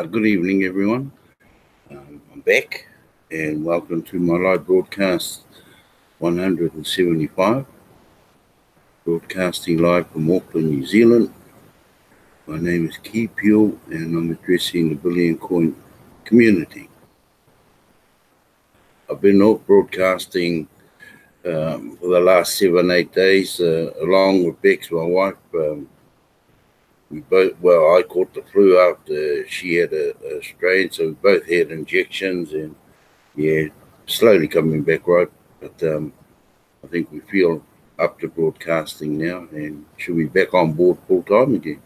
Good evening, everyone. I'm back, and welcome to my live broadcast 175, broadcasting live from Auckland, New Zealand. My name is Key Peel, and I'm addressing the Billion Coin community. I've been broadcasting for the last 7-8 days, along with Bex, my wife. I caught the flu after she had a strain, so we both had injections, and yeah, slowly coming back right. But I think we feel up to broadcasting now, and should be back on board full time again.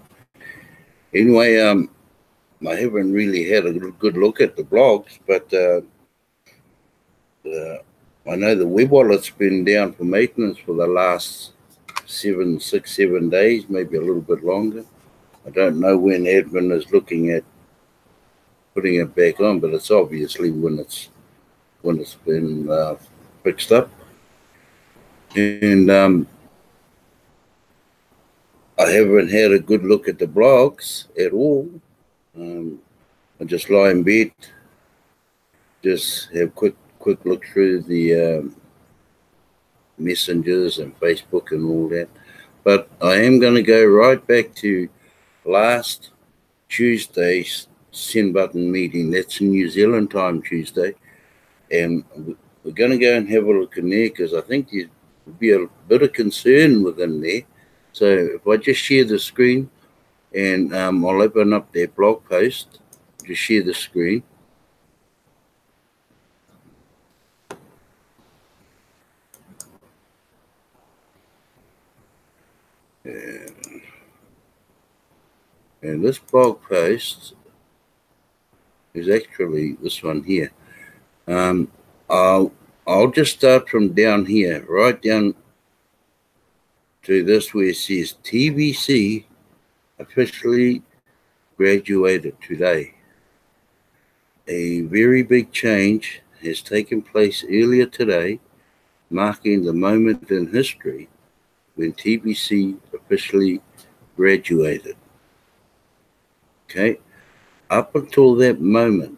Anyway, I haven't really had a good look at the blogs, but I know the web wallet's been down for maintenance for the last 7 days, maybe a little bit longer. I don't know when admin is looking at putting it back on, but it's obviously when it's been fixed up. And I haven't had a good look at the blogs at all. I just lie in bed, just have quick look through the messengers and Facebook and all that. But I am going to go right back to last Tuesday's send button meeting. That's New Zealand time Tuesday. And we're going to go and have a look in there because I think there will be a bit of concern within there. So if I just share the screen and I'll open up their blog post, just share the screen. And this blog post is actually this one here. I'll just start from down here, right down to this where it says TBC officially graduated today. A very big change has taken place earlier today, marking the moment in history when TBC officially graduated. Okay, up until that moment,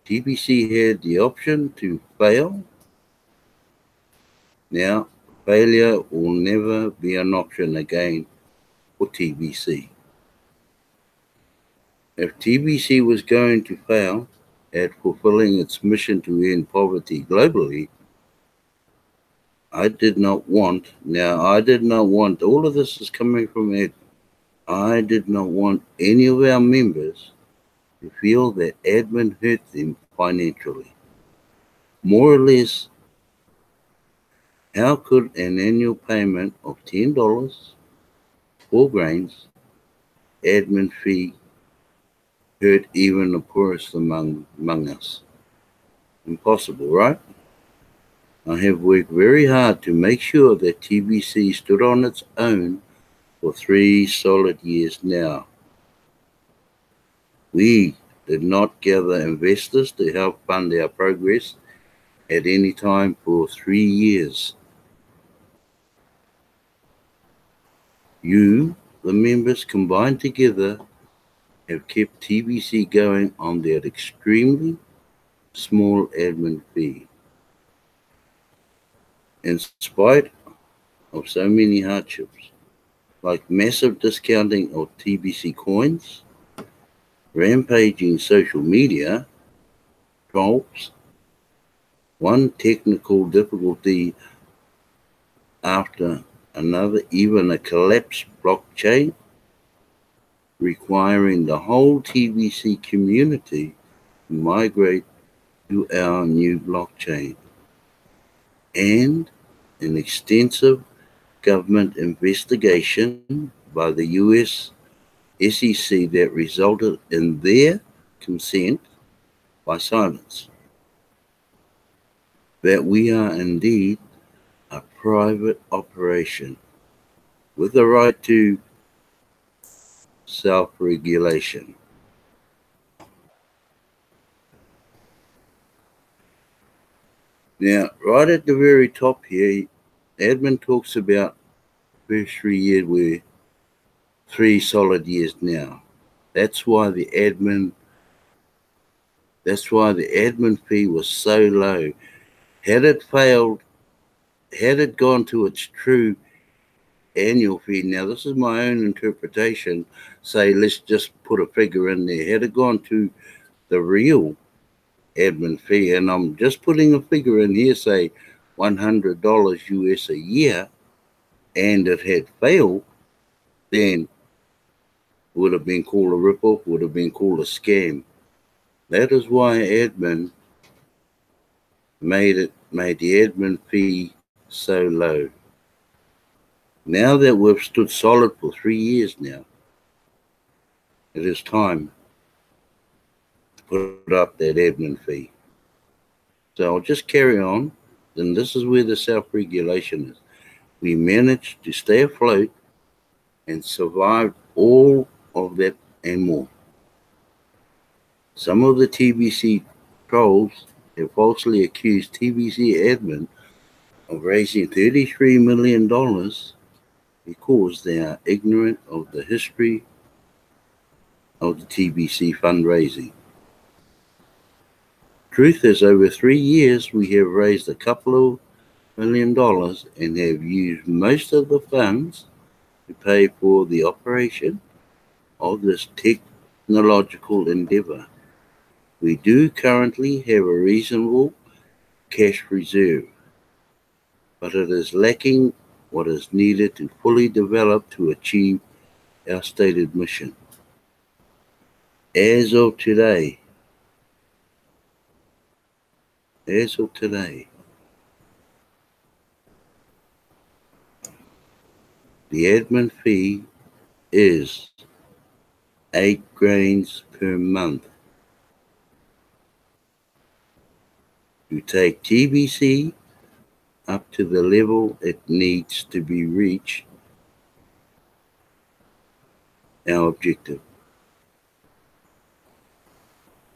TBC had the option to fail. Now, failure will never be an option again for TBC. If TBC was going to fail at fulfilling its mission to end poverty globally, I did not want, all of this is coming from Ed. I did not want any of our members to feel that admin hurt them financially. More or less, how could an annual payment of $10 for grains admin fee hurt even the poorest among us? Impossible, right? I have worked very hard to make sure that TBC stood on its own for 3 solid years now. We did not gather investors to help fund our progress at any time for 3 years. You, the members combined together, have kept TBC going on that extremely small admin fee. In spite of so many hardships, like massive discounting of TBC coins, rampaging social media, trolls, one technical difficulty after another, even a collapsed blockchain, requiring the whole TBC community to migrate to our new blockchain, and an extensive government investigation by the US SEC that resulted in their consent by silence that we are indeed a private operation with the right to self-regulation. Now, right at the very top here, admin talks about the first 3 years were 3 solid years now. That's why the admin fee was so low. Had it failed, had it gone to its true annual fee, now this is my own interpretation, say let's just put a figure in there. Had it gone to the real admin fee, and I'm just putting a figure in here, say $100 US a year, and it had failed, then would have been called a rip-off, would have been called a scam. That is why admin made the admin fee so low. Now that we've stood solid for 3 years now, it is time to put up that admin fee. So I'll just carry on. Then this is where the self-regulation is. We managed to stay afloat and survived all of that and more. Some of the TBC trolls have falsely accused TBC admin of raising $33 million because they are ignorant of the history of the TBC fundraising. Truth is, over 3 years, we have raised a couple of $1 million and have used most of the funds to pay for the operation of this technological endeavor. We do currently have a reasonable cash reserve, but it is lacking what is needed to fully develop to achieve our stated mission. As of today, the admin fee is 8 grains per month. To take TBC up to the level it needs to be reached, our objective.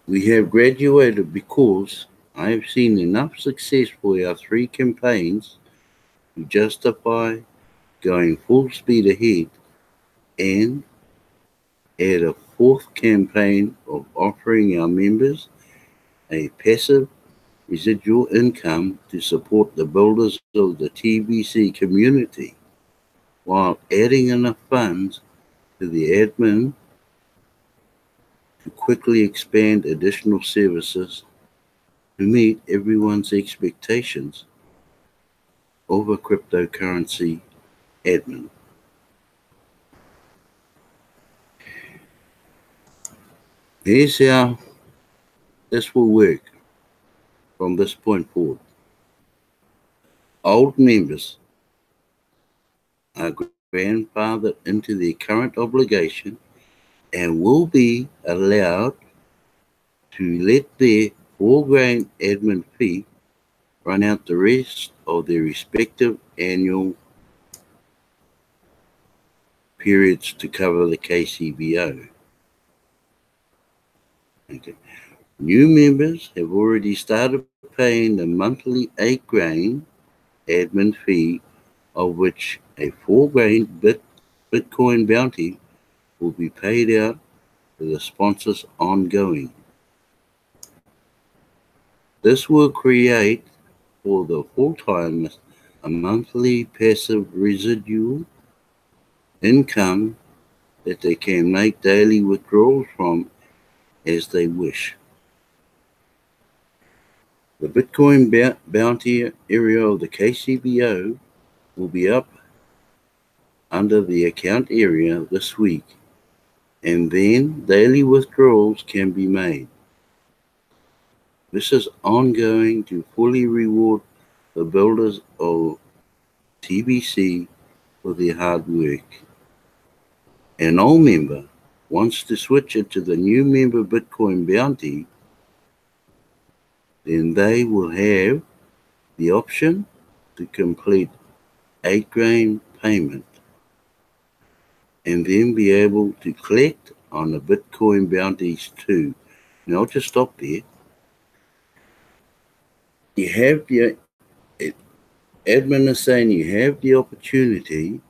We have graduated because I have seen enough success for our 3 campaigns to justify going full speed ahead and add a 4th campaign of offering our members a passive residual income to support the builders of the TBC community, while adding enough funds to the admin to quickly expand additional services to meet everyone's expectations of a cryptocurrency admin. Here's how this will work from this point forward. Old members are grandfathered into their current obligation and will be allowed to let their 4-grain admin fee run out the rest of their respective annual periods to cover the KCBO. Okay. New members have already started paying the monthly 8-grain admin fee, of which a 4-grain Bitcoin bounty will be paid out to the sponsors ongoing. This will create for the full-timers a monthly passive residual income that they can make daily withdrawals from as they wish. The Bitcoin bounty area of the KCBO will be up under the account area this week, and then daily withdrawals can be made. This is ongoing to fully reward the builders of TBC for their hard work. An old member wants to switch it to the new member Bitcoin bounty, then they will have the option to complete 8-grain payment and then be able to collect on the Bitcoin bounties too. Now I'll just stop there. You have your admin is saying you have the opportunity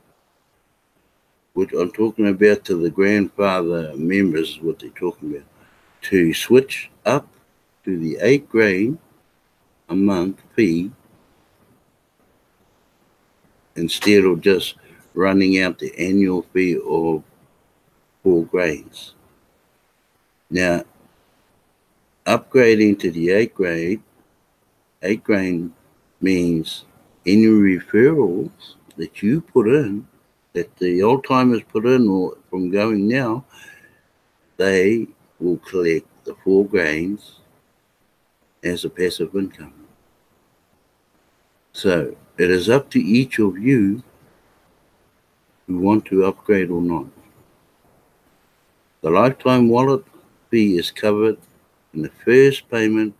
what I'm talking about to the grandfather members, what they're talking about, to switch up to the 8 grain a month fee instead of just running out the annual fee of 4 grains. Now, upgrading to the 8 grain means any referrals that you put in, that the old timers put in or from going now, they will collect the 4 grains as a passive income. So it is up to each of you who want to upgrade or not. The lifetime wallet fee is covered in the first payment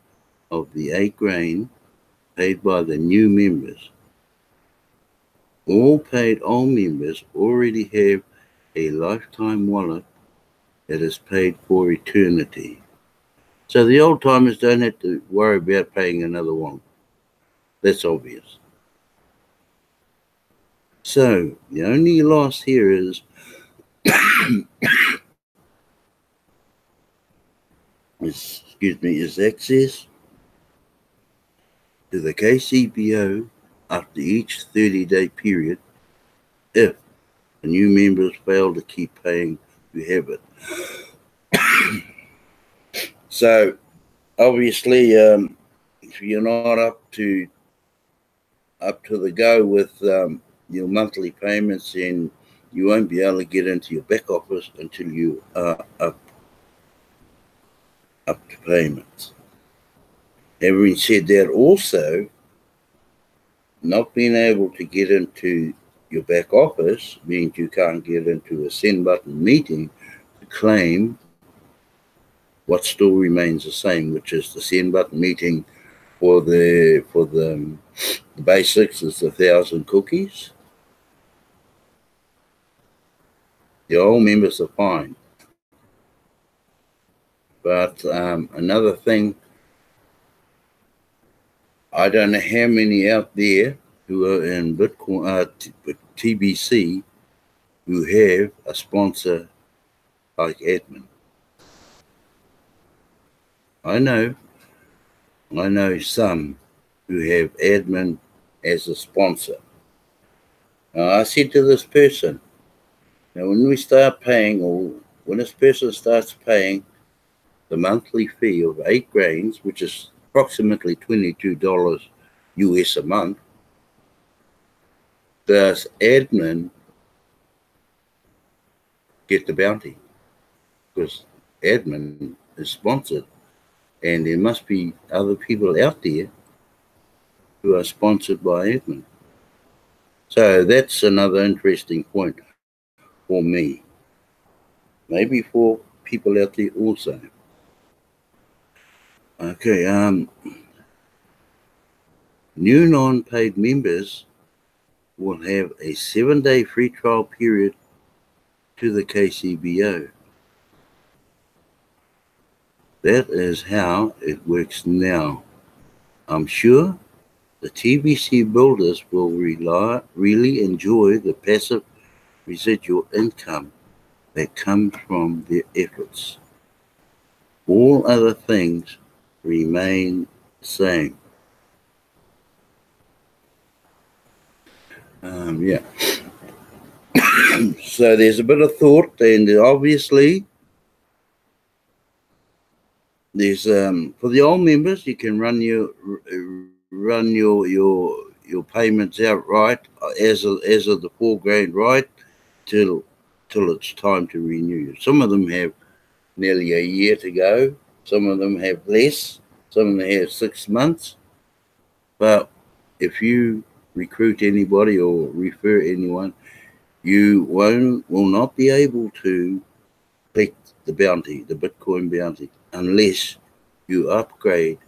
of the 8 grain paid by the new members. All paid old members already have a lifetime wallet that is paid for eternity. So the old timers don't have to worry about paying another one. That's obvious. So the only loss here is is access to the KCBO after each 30-day period if the new members fail to keep paying to have it. So obviously, if you're not up to the go with your monthly payments, then you won't be able to get into your back office until you are up to payments. Having said that, also, not being able to get into your back office means you can't get into a send button meeting to claim what still remains the same, which is the send button meeting for the basics is 1,000 cookies. The old members are fine. But another thing, I don't know how many out there who are in Bitcoin, TBC, who have a sponsor like admin. I know some who have admin as a sponsor. Now, I said to this person, now when we start paying, or when this person starts paying the monthly fee of 8 grains, which is approximately $22 US a month, does admin get the bounty? Because admin is sponsored, and there must be other people out there who are sponsored by admin. So that's another interesting point for me. Maybe for people out there also. Okay, new non-paid members will have a 7-day free trial period to the KCBO. That is how it works now. I'm sure the TBC builders will really enjoy the passive residual income that comes from their efforts. All other things remain the same. Yeah. So there's a bit of thought, and obviously there's for the old members, you can run your payments outright as of the 4 grain right till it's time to renew. Some of them have nearly a year to go. Some of them have less. Some of them have 6 months. But if you recruit anybody or refer anyone, you will not be able to collect the bounty, the Bitcoin bounty, unless you upgrade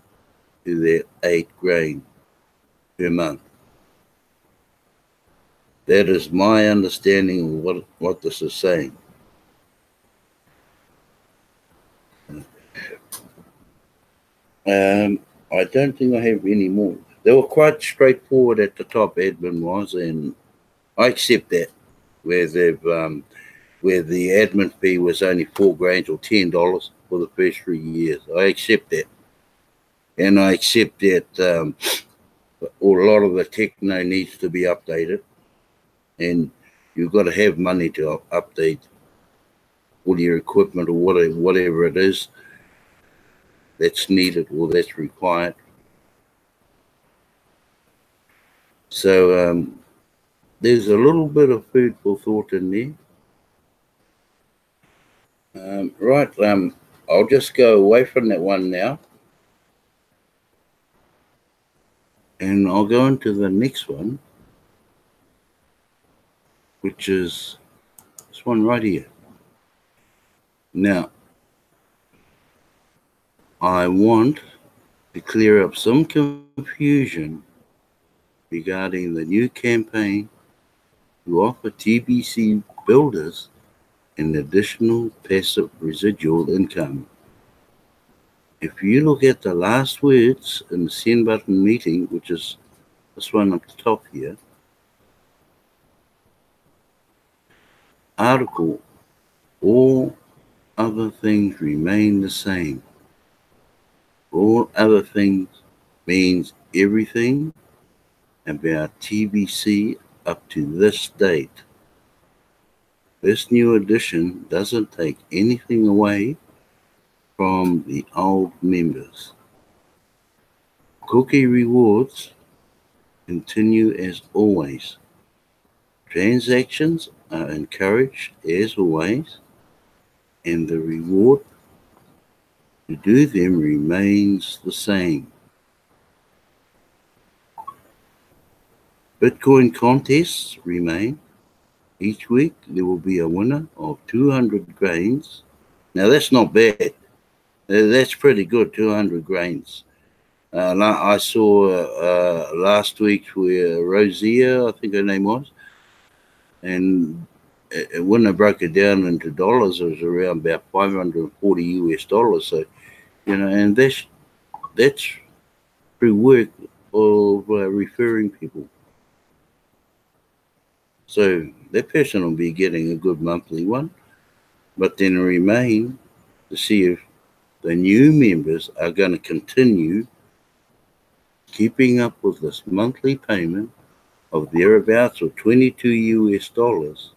to that 8 grain per month. That is my understanding of what this is saying. I don't think I have any more. They were quite straightforward at the top, admin was, and I accept that. where where the admin fee was only $4 or $10 for the first 3 years. I accept that, and I accept that a lot of the techno needs to be updated, and you've got to have money to update all your equipment or whatever it is that's needed or that's required. So there's a little bit of food for thought in there. Right, I'll just go away from that one now, and I'll go into the next one, which is this one right here. Now, I want to clear up some confusion regarding the new campaign to offer TBC builders an additional passive residual income. If you look at the last words in the send button meeting, which is this one up the top here, article, all other things remain the same. All other things means everything about TBC up to this date. This new edition doesn't take anything away from the old members. Cookie rewards continue as always. Transactions are encouraged as always, and the reward to do them remains the same. Bitcoin contests remain. Each week there will be a winner of 200 grains. Now that's not bad. That's pretty good, 200 grains. I saw last week where Rosia, I think her name was, and when I broke it down into dollars, it was around about 540 US dollars. So, and that's through work of referring people. So that person will be getting a good monthly one, but then remain to see if the new members are going to continue keeping up with this monthly payment of thereabouts of 22 US dollars.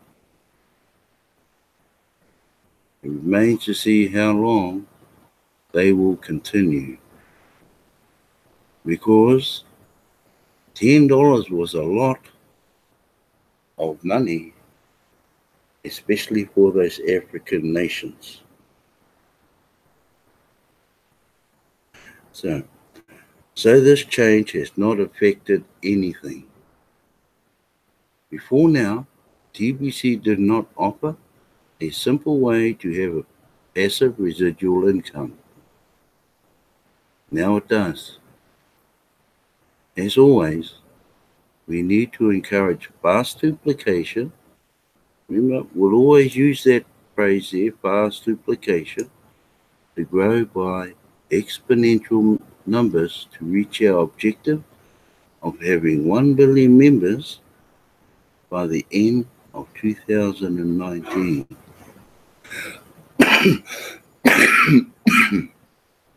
It remains to see how long they will continue, because $10 was a lot of money, especially for those African nations. So this change has not affected anything. Before now, TBC did not offer a simple way to have a passive residual income. Now it does. As always, we need to encourage fast duplication. Remember, we'll always use that phrase there, fast duplication, to grow by exponential numbers to reach our objective of having 1 billion members by the end of 2019.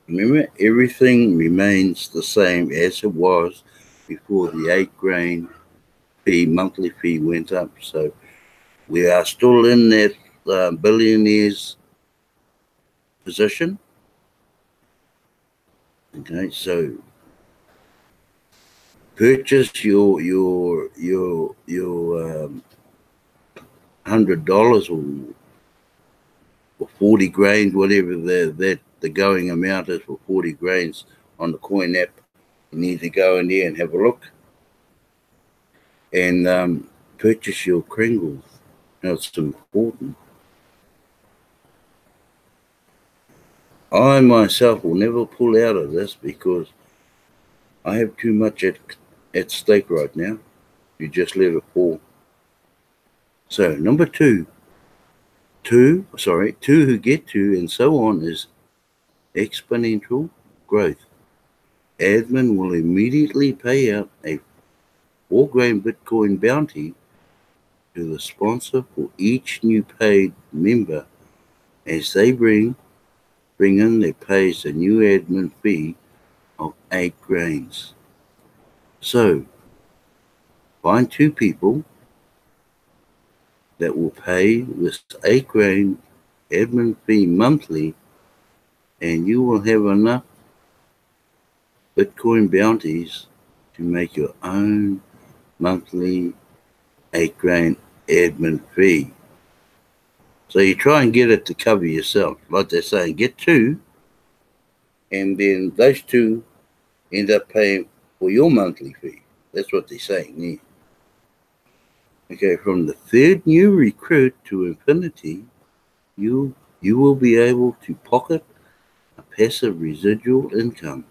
Remember, everything remains the same as it was before the 8 grain fee, monthly fee went up. So we are still in that billionaires position. Okay, so purchase your $100 or 40 grains, whatever the going amount is for 40 grains on the coin app. You need to go in there and have a look and purchase your Kringles. Now, it's important. I myself will never pull out of this because I have too much at stake right now. You just let it fall. So number two who get to and so on is exponential growth. Admin will immediately pay out a 4 grain Bitcoin bounty to the sponsor for each new paid member as they bring in their pays a new admin fee of 8 grains. So, find 2 people that will pay this 8 grain admin fee monthly, and you will have enough Bitcoin bounties to make your own monthly 8 grain admin fee. So you try and get it to cover yourself. Like they're saying, get 2, and then those 2 end up paying for your monthly fee. That's what they're saying there. Okay, from the 3rd new recruit to infinity, you will be able to pocket a passive residual income.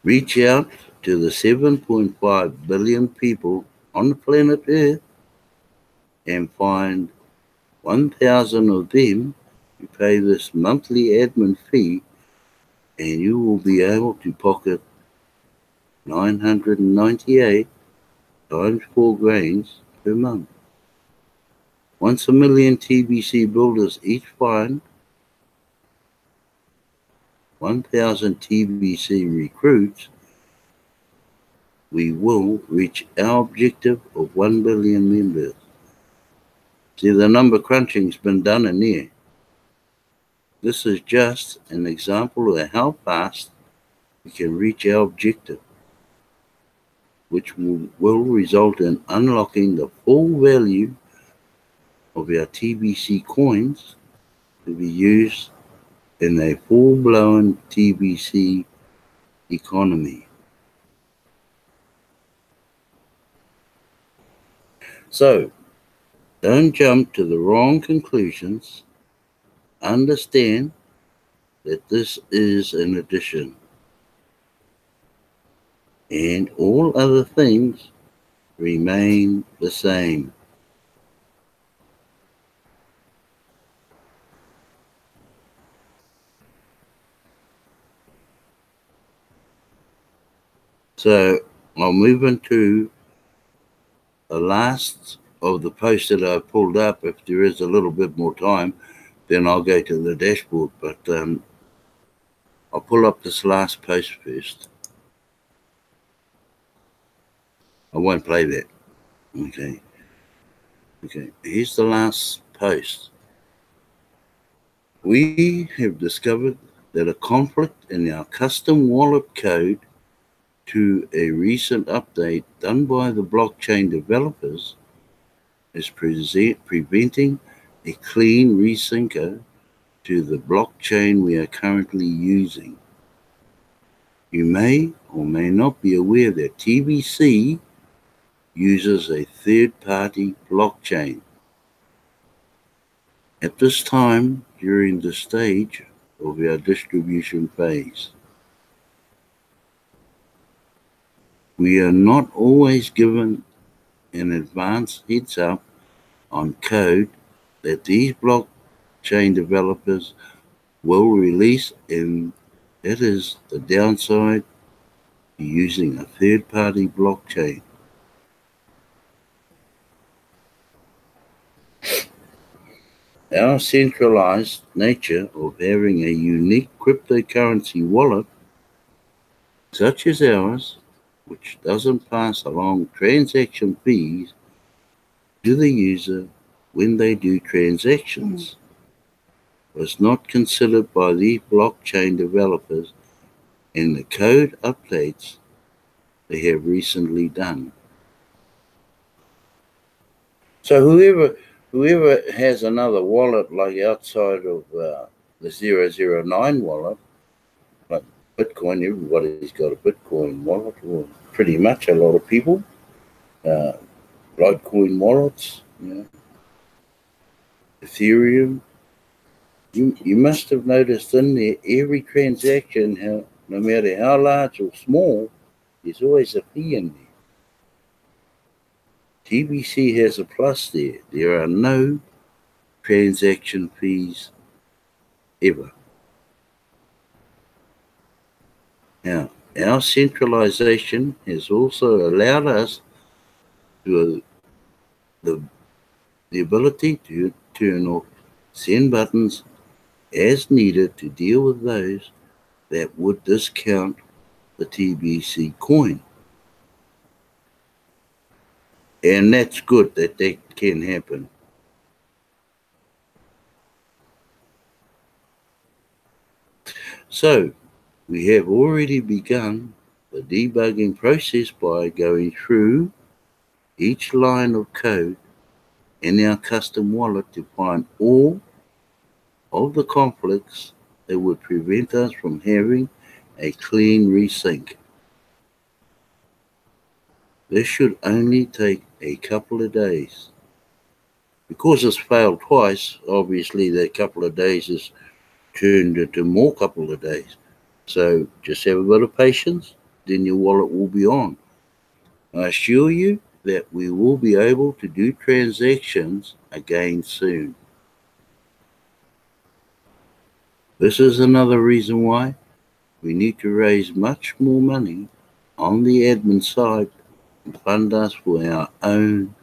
Reach out to the 7.5 billion people on the planet Earth and find 1,000 of them who pay this monthly admin fee, and you will be able to pocket 998 times 4 grains per month. Once a million TBC builders each find 1,000 TBC recruits, we will reach our objective of 1 billion members. See, the number crunching's been done in there. This is just an example of how fast we can reach our objective, which will result in unlocking the full value of our TBC coins to be used in a full-blown TBC economy. So, don't jump to the wrong conclusions. Understand that this is an addition, and all other things remain the same. So I'll move into the last of the posts that I pulled up. If there is a little bit more time, then I'll go to the dashboard, but I'll pull up this last post first. I won't play that. Okay, here's the last post. We have discovered that a conflict in our custom wallet code to a recent update done by the blockchain developers is preventing a clean resync to the blockchain we are currently using. You may or may not be aware that TBC uses a third-party blockchain. At this time, during the stage of our distribution phase, we are not always given an advance heads up on code that these blockchain developers will release, and that is the downside to using a third-party blockchain. Our centralized nature of having a unique cryptocurrency wallet, such as ours, which doesn't pass along transaction fees to the user when they do transactions, was not considered by these blockchain developers in the code updates they have recently done. So whoever has another wallet like outside of the 009 wallet, like Bitcoin, everybody's got a Bitcoin wallet, or pretty much a lot of people. Litecoin wallets, Ethereum. You must have noticed in there every transaction, how no matter how large or small, there's always a fee in there. TBC has a plus there. There are no transaction fees ever. Now, Our centralization has also allowed us to the ability to turn off send buttons as needed to deal with those that would discount the TBC coin. And that's good that can happen. So, we have already begun the debugging process by going through each line of code in our custom wallet to find all of the conflicts that would prevent us from having a clean resync. This should only take a couple of days. Because it's failed twice, obviously that couple of days is turned into more couple of days. So just have a bit of patience, then your wallet will be on. I assure you that we will be able to do transactions again soon. This is another reason why we need to raise much more money on the admin side and fund us for our own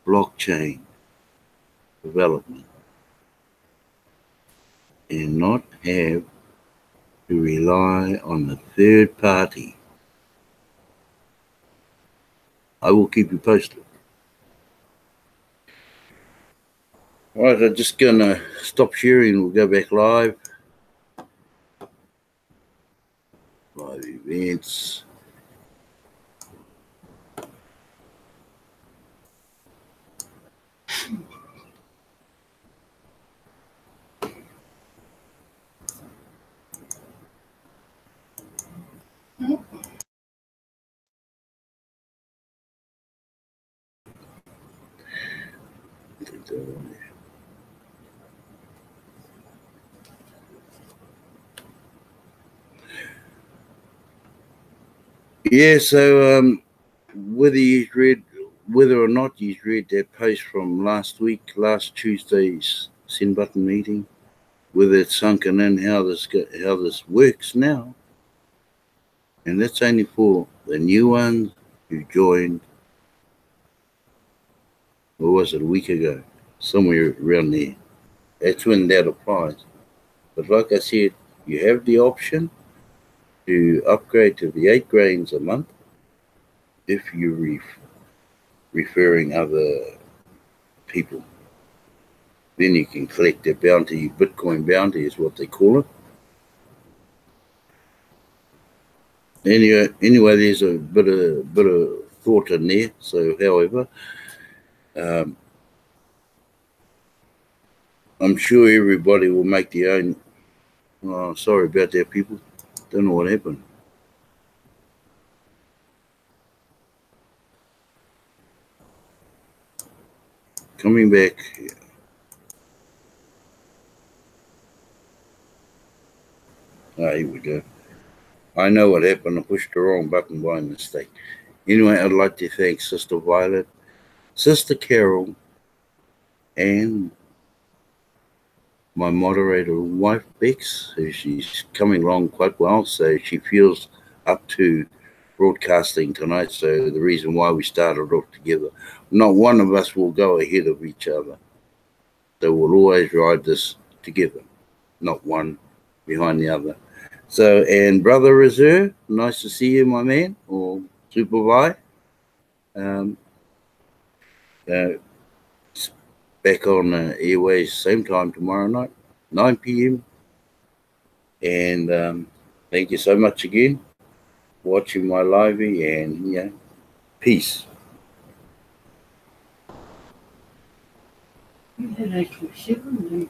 blockchain development and not have to rely on a third party. I will keep you posted. All right, I'm just going to stop sharing. We'll go back live. Live events. Yeah, so whether or not you read that post from last Tuesday's Send Button meeting, whether it's sunken in how this works now, and that's only for the new ones who joined, or was it a week ago, somewhere around there. That's when that applies. But like I said, you have the option to upgrade to the 8 grains a month if you're referring other people. Then you can collect their bounty. Bitcoin bounty is what they call it. Anyway, there's a bit of thought in there. So, however, I'm sure everybody will make their own. Oh, sorry about that, people. Don't know what happened. Coming back. Here we go. I know what happened. I pushed the wrong button by mistake. Anyway, I'd like to thank Sister Violet, Sister Carol, and my moderator wife, Bex. She's coming along quite well, so she feels up to broadcasting tonight. So the reason why we started off together, not one of us will go ahead of each other. So we'll always ride this together, not one behind the other. So, and Brother Reserve, nice to see you, my man, or Supervi. Back on airways same time tomorrow night, 9 p.m. And thank you so much again for watching my livey, and peace. You had actually 7